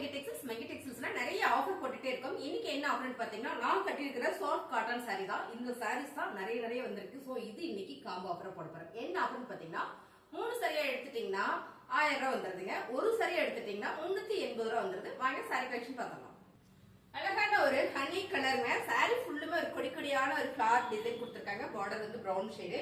மெகிடெக்ஸல்ஸ்னா நிறைய ஆஃபர் போட்டுட்டே இருக்கும். இன்னைக்கு என்ன ஆஃபர்னு பாத்தீங்கன்னா, நான் கட்டியிருக்கிற சாஃப்ட் காட்டன் சாரி தான். இந்த சாரீஸ் தான் நிறைய வந்திருக்கு. சோ இது இன்னைக்கு காம்போ ஆஃபரா போட போறேன். என்ன ஆஃபர்னு பாத்தீங்கன்னா, 3 சரியா எடுத்துட்டீங்கன்னா 1000 ரூபாய் வந்துருதுங்க. ஒரு சரியா எடுத்துட்டீங்கன்னா 380 ரூபாய் வந்துருது. வாங்க சாரி கலெக்ஷன் பார்த்தலாம். அழகான ஒரு ஹனி கலருங்க. சாரி ஃபுல்லுமே ஒரு கொடியான ஒரு ஃபிளார் டிசைன் கொடுத்துருக்காங்க. பார்டர் வந்து பிரவுன் ஷேடு.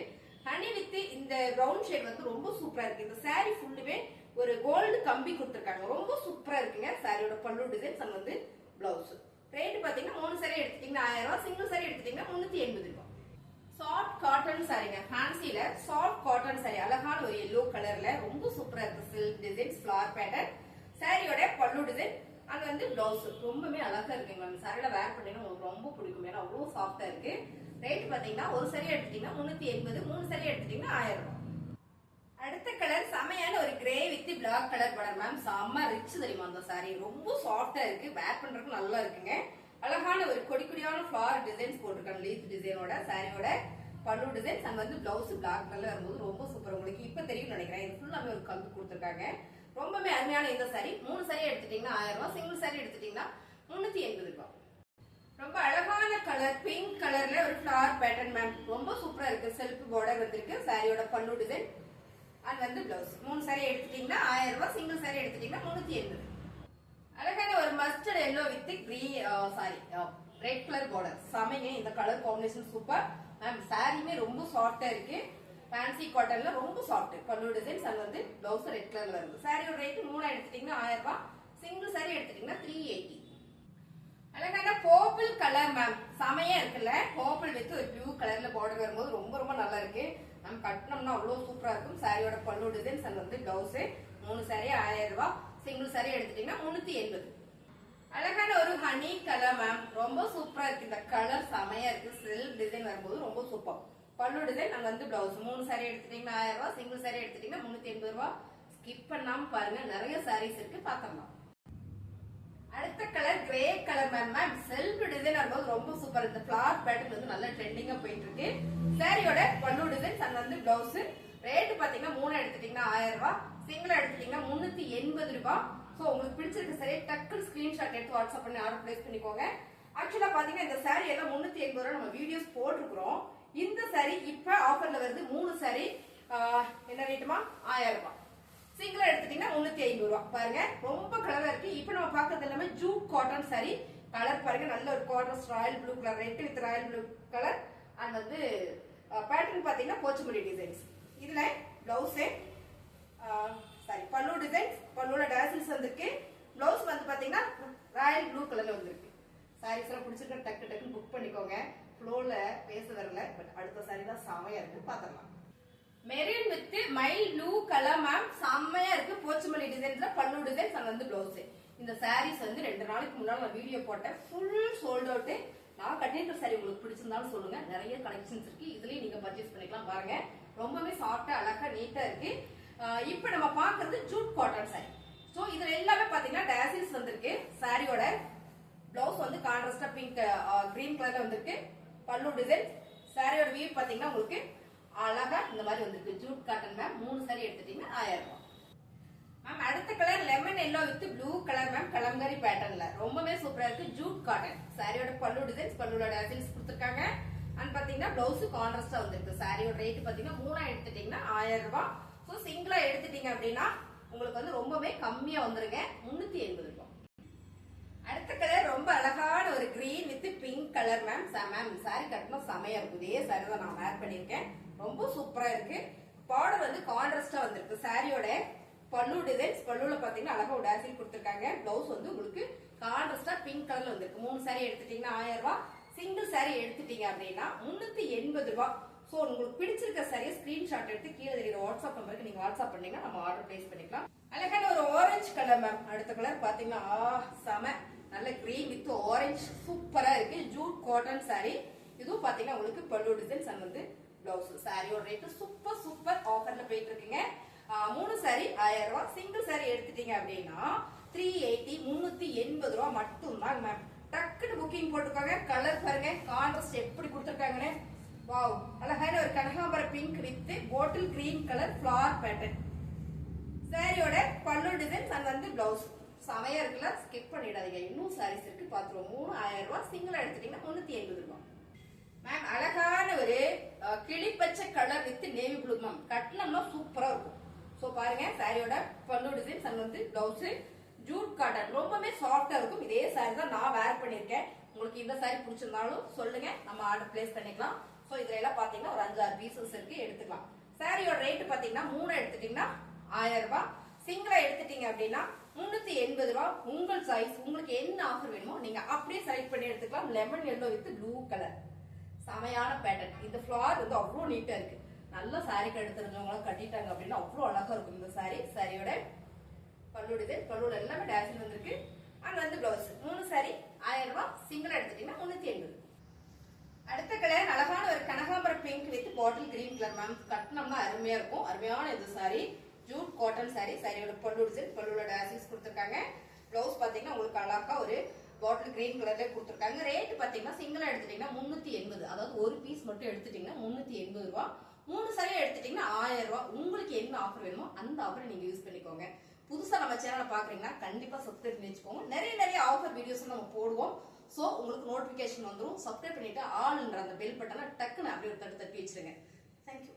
ஹனி வித் இந்த பிரவுன் ஷேட் வந்து ரொம்ப சூப்பரா இருக்கு. இந்த சாரி ஃபுல்லுமே ஒரு கோல்டு கம்பி கொடுத்துருக்காங்க. ரொம்ப சூப்பரா இருக்குங்க. சாரியோட பல்லு டிசைன்ஸ் அண்ட் வந்து பிளவுஸ். ரேட் பாத்தீங்கன்னா 3 சாரி எடுத்துட்டீங்கன்னா 1000 ரூபாய், சிங்கிள் சாரி எடுத்துட்டீங்கன்னா 380 ரூபாய். சாஃப்ட் காட்டன் சாரிங்க. ஃபேன்சில சாஃப்ட் காட்டன் சாரி அழகான ஒரு எல்லோ கலர்ல ரொம்ப சூப்பரா இருக்கு. Silk designs, flower pattern. சாரியோட பல்லு டிசைன் அங்க வந்து பிளவுஸ் ரொம்பவே அழகா இருக்குங்க. அந்த சாரியில வேர் பண்ணீங்கன்னா உங்களுக்கு ரொம்ப பிடிக்கும். ஏன்னா அவ்வளவு சாஃப்டா இருக்கு. ரேட் பாத்தீங்கன்னா ஒரு சாரி எடுத்துட்டீங்கன்னா 380, 3 சாரி எடுத்துட்டீங்கன்னா 1000 ரூபாய். அடுத்த கலர் செமையான ஒரு grey with black colour border ma'am. செம்ம ரிச் தெரியுமா அந்த சாரி. ரொம்ப சாஃப்டா இருக்கு. வேர் பண்றதுக்கு நல்லா இருக்குங்க. அழகான ஒரு கொடியான ஃபிளார் டிசைன்ஸ் போட்டிருக்காங்க. லீஃப் டிசைனோட சாரியோட பல்லு டிசைன்ஸ் அங்க வந்து பிளவுஸ் பிளாக் கலர்ல வரும்போது ரொம்ப சூப்பர். உங்களுக்கு இப்ப தெரியும் நினைக்கிறேன். இது ஃபுல்லாமே ஒரு கம்பி கொடுத்துருக்காங்க. ரொம்பவே அருமையான இந்த சாரி. 3 சாரி எடுத்துட்டீங்கன்னா 1000 ரூபாய், சிங்கிள் சாரி எடுத்துட்டீங்கன்னா 380 ரூபாய். ரொம்ப அழகான கலர் பிங்க் கலர்ல ஒரு ஃபிளார் பேட்டர்ன் மேம். ரொம்ப சூப்பரா இருக்கு. செல்ஃப் பார்டர் வந்திருக்கு. சாரியோட பல்லு டிசைன் அது வந்து பிளவுஸ். 3 சாரி எடுத்துட்டீங்கன்னா 1000 ரூபாய், சிங்கிள் சாரி எடுத்துட்டீங்கன்னா 380. அழகான ஒரு mustard yellow with red colour border. சமைங்க. இந்த கலர் காம்பினேஷன் சூப்பர் மேம். சாரியுமே ரொம்ப சாஃப்டா இருக்கு. ஃபேன்சி காட்டன்ல ரொம்ப சாஃப்ட். பல்லு டிசைன்ஸ் அது வந்து பிளவுஸ் ரெட் கலர்ல வருது. சாரியோட ரேட் 3 எடுத்துட்டீங்கன்னா 1000 ரூபாய், சிங்கிள் சாரி எடுத்துட்டீங்கன்னா 380. அழகான பர்பிள் கலர் மேம். செமையா இருக்குல்ல. பர்பிள் வித் ஒரு ப்ளூ கலர்ல பார்டர் வரும்போது ரொம்ப நல்லா இருக்கு. நம்ம கட்டணும்னா அவ்வளவு சூப்பரா இருக்கும். சாரியோட பல்லு டிசைன்ஸ் அண்ட் வந்து பிளவுஸ். 3 சாரி 1000 ரூபாய், சிங்கிள் சாரி எடுத்துட்டீங்கன்னா 380. அழகான ஒரு ஹனி கலர் மேம். ரொம்ப சூப்பரா இருக்கு. இந்த கலர் செமையா இருக்கு. செல்ஃப் டிசைன் வரும்போது ரொம்ப சூப்பர். பல்லு டிசைன் அங்க வந்து பிளவுஸ். 3 சாரி எடுத்துட்டீங்கன்னா 1000 ரூபாய், சிங்கிள் சாரி எடுத்துட்டீங்கன்னா 380 ரூபாய். ஸ்கிப் பண்ணாம பாருங்க. நிறைய சாரீஸ் இருக்கு. பாத்திரலாம். அடுத்த colour grey colour ma'am. Self design வரும்போது ரொம்ப சூப்பர். இந்த ஃபிளார் பேட்டர்ன் வந்து நல்ல ட்ரெண்டிங்கா போயிட்டு இருக்கு. சாரியோட பல்லு டிசைன்ஸ் அங்க வந்து பிளவுஸ். ரேட் பாத்தீங்கன்னா 3 எடுத்துட்டீங்கன்னா 1000 ரூபாய், சிங்கிள் எடுத்துட்டீங்கன்னா 380 ரூபாய். சோ உங்களுக்கு பிடிச்சிருக்க சாரி டக்குனு ஸ்கிரீன்ஷாட் எடுத்து வாட்ஸ்அப் பண்ணி ஆர்டர் பிளேஸ் பண்ணிக்கோங்க. ஆக்சுவலா பாத்தீங்கன்னா இந்த சாரி எல்லாம் 380 ரூபாய் நம்ம வீடியோஸ் போட்டிருக்கிறோம். இந்த சாரி இப்ப ஆஃபர்ல வருது. 3 சாரி என்ன ரேட்டுமா 1000 ரூபாய், சிங்கிள் எடுத்துட்டீங்கன்னா 350 ரூபாய். பாருங்க ரொம்ப கலரா இருக்கு. இப்ப நம்ம பாக்குறது எல்லாமே ஜூட் காட்டன் சாரி. கலர் பாருங்க. நல்ல ஒரு காட்ரஸ் royal blue colour, red with royal blue colour and வந்து பேட்டர்ன் பாத்தீங்கன்னா போச்சமல்லி டிசைன்ஸ். இதுல பிளவுஸ் பல்லு டிசைன்ஸ், பல்லுல டாசல்ஸ் வந்திருக்கு. பிளவுஸ் வந்து பாத்தீங்கன்னா ராயல் ப்ளூ கலர்ல வந்திருக்கு. சாரீஸ் எல்லாம் பிடிச்சிருக்க டக்குன்னு புக் பண்ணிக்கோங்க. ஃப்ளோல பேச வரல. பட் அடுத்த சாரி தான் செமையா இருக்கு. பாத்திரலாம். மெரூன் வித் மைல் ப்ளூ கலர் மேம். செம்மையா இருக்கு. போச்சமல்லி டிசைன்ஸ்ல பல்லு டிசைன்ஸ் அங்க வந்து பிளவுஸ். இந்த சாரீஸ் வந்து 2 நாளைக்கு முன்னாடி நான் வீடியோ போட்டேன். Full sold out. நான் கட்டியிருக்கிற சாரி உங்களுக்கு பிடிச்சிருந்தாலும் சொல்லுங்க. நிறைய கலெக்ஷன்ஸ் இருக்கு. இதுலயும் நீங்க பர்ச்சேஸ் பண்ணிக்கலாம். பாருங்க ரொம்பவே சாஃப்டா அழகா நீட்டா இருக்கு. இப்ப நம்ம பாக்குறது ஜூட் காட்டன் சாரி. சோ இதுல எல்லாமே பாத்தீங்கன்னா டாசில்ஸ் வந்திருக்கு. சாரியோட பிளவுஸ் வந்து கான்ட்ராஸ்டா பிங்க் கிரீன் கலர்ல வந்திருக்கு. பல்லு டிசைன். சாரியோட வியூ பாத்தீங்கன்னா உங்களுக்கு அழகா இந்த மாதிரி வந்திருக்கு. Jude cotton ma'am. 3 சாரி எடுத்துட்டீங்கன்னா 1000 ரூபாய் மேம். அடுத்த colour lemon yellow with blue colour ma'am. Kalamkari பேட்டர்ன்ல ரொம்பவே சூப்பரா இருக்கு. Jute cotton. சாரியோட பல்லு டிசைன்ஸ், பல்லுல டாசில்ஸ் கொடுத்துருக்காங்க. அண்ட் பாத்தீங்கன்னா பிளவுஸ் கான்ட்ராஸ்டா வந்திருக்கு. சாரியோட ரேட் பாத்தீங்கன்னா 3 எடுத்துட்டீங்கன்னா 1000 ரூபாய். சோ சிங்கிளா எடுத்துட்டீங்க அப்படின்னா உங்களுக்கு வந்து ரொம்பவே கம்மியா வந்துருங்க. 380 ரூபாய். அடுத்த கலர் ரொம்ப அழகான ஒரு green with pink colour ma'am. Sorry கட்டணும் செமையா இருக்கும். இதே சாரி தான் நான் வேர் பண்ணிருக்கேன். ரொம்ப சூப்பரா இருக்கு. பார்டர் வந்து கான்ட்ராஸ்டா வந்திருக்கு. சாரியோட பல்லு டிசைன்ஸ், பல்லுல பாத்தீங்கன்னா அழகா ஒரு டாசில் கொடுத்திருக்காங்க. பிளவுஸ் வந்து உங்களுக்கு கான்ட்ராஸ்டா பிங்க் கலர்ல வந்திருக்கு. 3 சாரி எடுத்துட்டீங்கன்னா 1000 ரூபாய், சிங்கிள் சாரி எடுத்துட்டீங்க அப்படின்னா 380 ரூபாய். சோ உங்களுக்கு பிடிச்சிருக்க சாரியை ஸ்கிரீன்ஷாட் எடுத்து கீழே தெரியுற வாட்ஸ்அப் நம்பருக்கு நீங்க வாட்ஸ்அப் பண்ணீங்கன்னா நம்ம ஆர்டர் பிளேஸ் பண்ணிக்கலாம். அழகான ஒரு ஆரஞ்சு கலர் மேம். அடுத்த கலர் பாத்தீங்கன்னா செம நல்ல கிரீன் வித் ஆரஞ்சு சூப்பரா இருக்கு. Jute cotton sorry. இதுவும் பாத்தீங்கன்னா உங்களுக்கு பல்லு டிசைன்ஸ் அண்ட் வந்து பிளவுஸ். சாரியோட ரேட் சூப்பர் ஆஃபர்ல போயிட்டு இருக்குங்க. 3 சாரி 1000 ரூபாய், சிங்கிள் சாரி எடுத்துட்டீங்க அப்படின்னா 380, 380 ரூபாய் மட்டும் தான் மேம். டக்குன்னு புக்கிங் போட்டுக்கோங்க. கலர் பாருங்க கான்ட்ராஸ்ட் எப்படி கொடுத்துருக்காங்கன்னு. வாவ். அழகான ஒரு கனகாம்பர pink with bottle green colour floral pattern. சாரியோட பல்லு டிசைன்ஸ் அண்ட் வந்து பிளவுஸ். செமையா இருக்குல்ல, ஸ்கிப் பண்ணிடாதீங்க. இன்னும் சாரீஸ் இருக்கு பாத்துருவோம். 3000 ரூபாய், சிங்கிளா எடுத்துட்டீங்கன்னா 380 ரூபாய். மேம் அழகான ஒரு கிளிப்பச்சை colour with navy blue ma'am, கட்டணம்னா சூப்பரா இருக்கும். சோ பாருங்க சாரியோட பல்லு டிசைன்ஸ் அண்ட் வந்து பிளவுஸ் ஜூட் காட்டன் ரொம்பவே சாஃப்டா இருக்கும். இதே சாரி தான் நான் வேர் பண்ணிருக்கேன். உங்களுக்கு இந்த சாரி பிடிச்சிருந்தாலும் சொல்லுங்க, நம்ம ஆர்டர் பிளேஸ் பண்ணிக்கலாம். சோ இதுல எல்லாம் பாத்தீங்கன்னா ஒரு 5-6 பீசஸ் இருக்கு, எடுத்துக்கலாம். சாரியோட ரேட் பாத்தீங்கன்னா 3 எடுத்துட்டீங்கன்னா 1000 ரூபாய், சிங்கிளா எடுத்துட்டீங்க அப்படின்னா 380 ரூபாய். உங்கள் சாய்ஸ், உங்களுக்கு என்ன ஆஃபர் வேணுமோ நீங்க அப்படியே செலக்ட் பண்ணி எடுத்துக்கலாம். Lemon yellow with blue colour, செமையான பேட்டர்ன். இந்த ஃபிளார் வந்து அவ்வளோ நீட்டா இருக்கு. நல்ல சாரி எடுத்துருந்தவங்க கட்டிட்டாங்க அப்படின்னா அவ்வளோ அழகா இருக்கும் இந்த சாரி. சாரியோட பல்லு டிசைன், பல்லுல எல்லாமே டேஷன் வந்திருக்கு. அண்ட் வந்து பிளவுஸ் 3 சாரி 1000 ரூபாய், சிங்கிளா எடுத்துட்டீங்கன்னா 380. அடுத்த கலர் அழகான ஒரு கனகாம்பர pink with bottle green colour ma'am, கட்டணம்னா அருமையா இருக்கும். அருமையான இது சாரி, ஜூட் காட்டன் சாரி. சாரியோட பல்லு டிசைன், பல்லுல டேஷன்ஸ் கொடுத்துருக்காங்க. பிளவுஸ் பாத்தீங்கன்னா உங்களுக்கு அழகா ஒரு பாட்டில் கிரீன் கலர்ல கொடுத்துருக்காங்க. ரேட் பாத்தீங்கன்னா சிங்கிளா எடுத்துட்டீங்கன்னா 380, அதாவது ஒரு பீஸ் மட்டும் எடுத்துட்டீங்கன்னா 380 ரூபாய். 3 சரியா எடுத்துட்டீங்கன்னா 1000 ரூபாய். உங்களுக்கு என்ன ஆஃபர் வேணுமோ அந்த ஆஃபரை நீங்க யூஸ் பண்ணிக்கோங்க. புதுசா நம்ம சேனலை பாக்குறீங்கன்னா கண்டிப்பா சப்ஸ்கிரைப் பண்ணி வச்சுக்கோங்க. நிறைய ஆஃபர் வீடியோஸ் நம்ம போடுவோம். சோ உங்களுக்கு நோட்டிபிகேஷன் வந்துடும். சப்ஸ்கிரைப் பண்ணிட்டு ஆல்ன்ற அந்த பெல் பட்டனை டக்குன்னு அப்படியே தட்டி வச்சிருங்க. தேங்க்யூ.